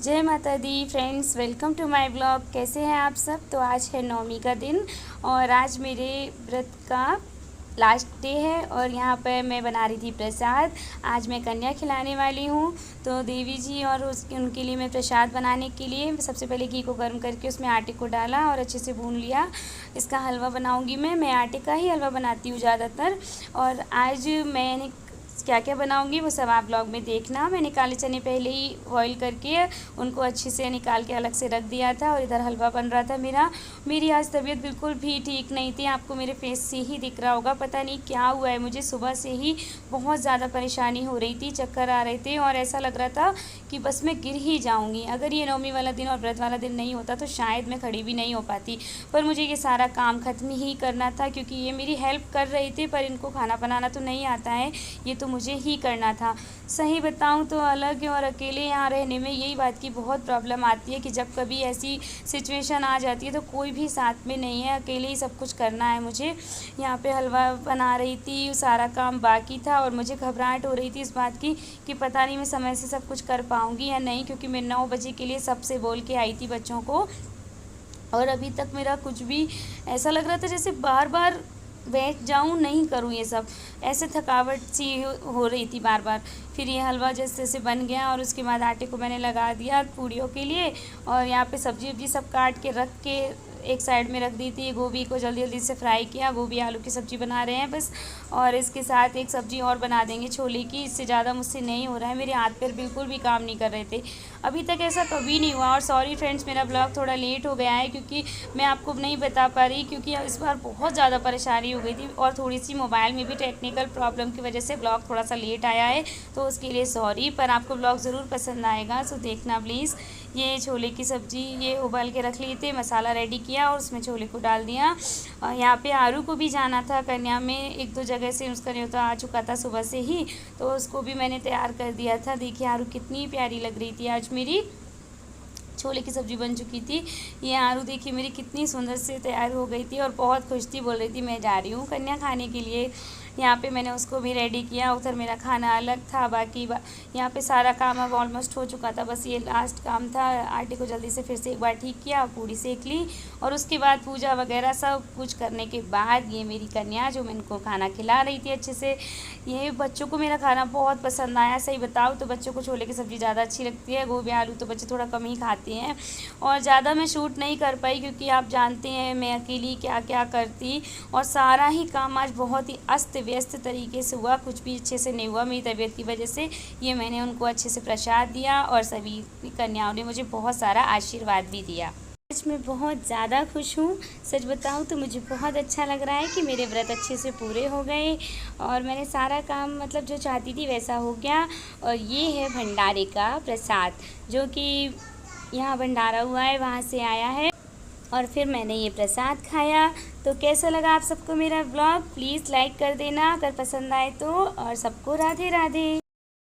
जय माता दी friends, welcome to my blog. कैसे हैं आप सब। तो आज है नवमी का दिन और आज मेरे व्रत का लास्ट डे है और यहाँ पर मैं बना रही थी प्रसाद। आज मैं कन्या खिलाने वाली हूँ तो देवी जी और उनके लिए मैं प्रसाद बनाने के लिए सबसे पहले घी को गर्म करके उसमें आटे को डाला और अच्छे से भून लिया। इसका हलवा बनाऊँगी मैं आटे का ही हलवा बनाती हूँ ज़्यादातर। और आज मैंने क्या क्या बनाऊंगी वो सब आप ब्लॉग में देखना। मैंने काले चने पहले ही बॉईल करके उनको अच्छे से निकाल के अलग से रख दिया था और इधर हलवा बन रहा था मेरी आज तबीयत बिल्कुल भी ठीक नहीं थी। आपको मेरे फेस से ही दिख रहा होगा, पता नहीं क्या हुआ है मुझे। सुबह से ही बहुत ज़्यादा परेशानी हो रही थी, चक्कर आ रहे थे और ऐसा लग रहा था कि बस मैं गिर ही जाऊँगी। अगर ये नवमी वाला दिन और व्रत वाला दिन नहीं होता तो शायद मैं खड़ी भी नहीं हो पाती, पर मुझे ये सारा काम ख़त्म ही करना था क्योंकि ये मेरी हेल्प कर रहे थे पर इनको खाना बनाना तो नहीं आता है, ये तो मुझे ही करना था। सही बताऊं तो अलग और अकेले यहाँ रहने में यही बात की बहुत प्रॉब्लम आती है कि जब कभी ऐसी सिचुएशन आ जाती है तो कोई भी साथ में नहीं है, अकेले ही सब कुछ करना है मुझे। यहाँ पे हलवा बना रही थी, सारा काम बाकी था और मुझे घबराहट हो रही थी इस बात की कि पता नहीं मैं समय से सब कुछ कर पाऊँगी या नहीं, क्योंकि मैं 9 बजे के लिए सबसे बोल के आई थी बच्चों को और अभी तक मेरा कुछ भी ऐसा लग रहा था जैसे बार बार बैठ जाऊं, नहीं करूं ये सब, ऐसे थकावट सी हो रही थी बार बार। फिर ये हलवा जैसे जैसे बन गया और उसके बाद आटे को मैंने लगा दिया पूड़ियों के लिए और यहाँ पे सब्जी वब्जी सब काट के रख के एक साइड में रख दी थी। गोभी को जल्दी जल्दी से फ्राई किया, गोभी आलू की सब्ज़ी बना रहे हैं बस, और इसके साथ एक सब्ज़ी और बना देंगे छोले की। इससे ज़्यादा मुझसे नहीं हो रहा है, मेरे हाथ पैर बिल्कुल भी काम नहीं कर रहे थे, अभी तक ऐसा कभी नहीं हुआ। और सॉरी फ्रेंड्स, मेरा ब्लॉग थोड़ा लेट हो गया है क्योंकि मैं आपको नहीं बता पा रही, क्योंकि इस बार बहुत ज़्यादा परेशानी हो गई थी और थोड़ी सी मोबाइल में भी टेक्निकल प्रॉब्लम की वजह से ब्लॉग थोड़ा सा लेट आया है, तो उसके लिए सॉरी। पर आपको ब्लॉग ज़रूर पसंद आएगा, सो देखना प्लीज़। ये छोले की सब्ज़ी ये उबाल के रख लिए थे, मसाला रेडी किया और उसमें छोले को डाल दिया। और यहाँ पे आरू को भी जाना था कन्या में, 1-2 जगह से उसका न्योता आ चुका था सुबह से ही, तो उसको भी मैंने तैयार कर दिया था। देखिए आरू कितनी प्यारी लग रही थी आज मेरी, छोले की सब्ज़ी बन चुकी थी। ये आरू देखिए मेरी कितनी सुंदर से तैयार हो गई थी और बहुत खुश थी, बोल रही थी मैं जा रही हूँ कन्या खाने के लिए। यहाँ पे मैंने उसको भी रेडी किया, उधर मेरा खाना अलग था, बाकी यहाँ पे सारा काम अब ऑलमोस्ट हो चुका था, बस ये लास्ट काम था। आटे को जल्दी से फिर से एक बार ठीक किया, पूड़ी सेक ली और उसके बाद पूजा वगैरह सब कुछ करने के बाद ये मेरी कन्या जो मैं इनको खाना खिला रही थी अच्छे से। ये बच्चों को मेरा खाना बहुत पसंद आया, सही बताऊँ तो बच्चों को छोले की सब्ज़ी ज़्यादा अच्छी लगती है, गोभी आलू तो बच्चे थोड़ा कम ही खाते हैं। और ज़्यादा मैं शूट नहीं कर पाई क्योंकि आप जानते हैं मैं अकेली क्या क्या करती, और सारा ही काम आज बहुत ही अस्त व्यस्त तरीके से हुआ, कुछ भी अच्छे से नहीं हुआ मेरी तबीयत की वजह से। ये मैंने उनको अच्छे से प्रसाद दिया और सभी कन्याओं ने मुझे बहुत सारा आशीर्वाद भी दिया। आज मैं बहुत ज़्यादा खुश हूँ, सच बताऊँ तो मुझे बहुत अच्छा लग रहा है कि मेरे व्रत अच्छे से पूरे हो गए और मैंने सारा काम मतलब जो चाहती थी वैसा हो गया। और ये है भंडारे का प्रसाद जो कि यहाँ भंडारा हुआ है वहाँ से आया है और फिर मैंने ये प्रसाद खाया। तो कैसा लगा आप सबको मेरा ब्लॉग, प्लीज़ लाइक कर देना अगर पसंद आए तो, और सबको राधे राधे।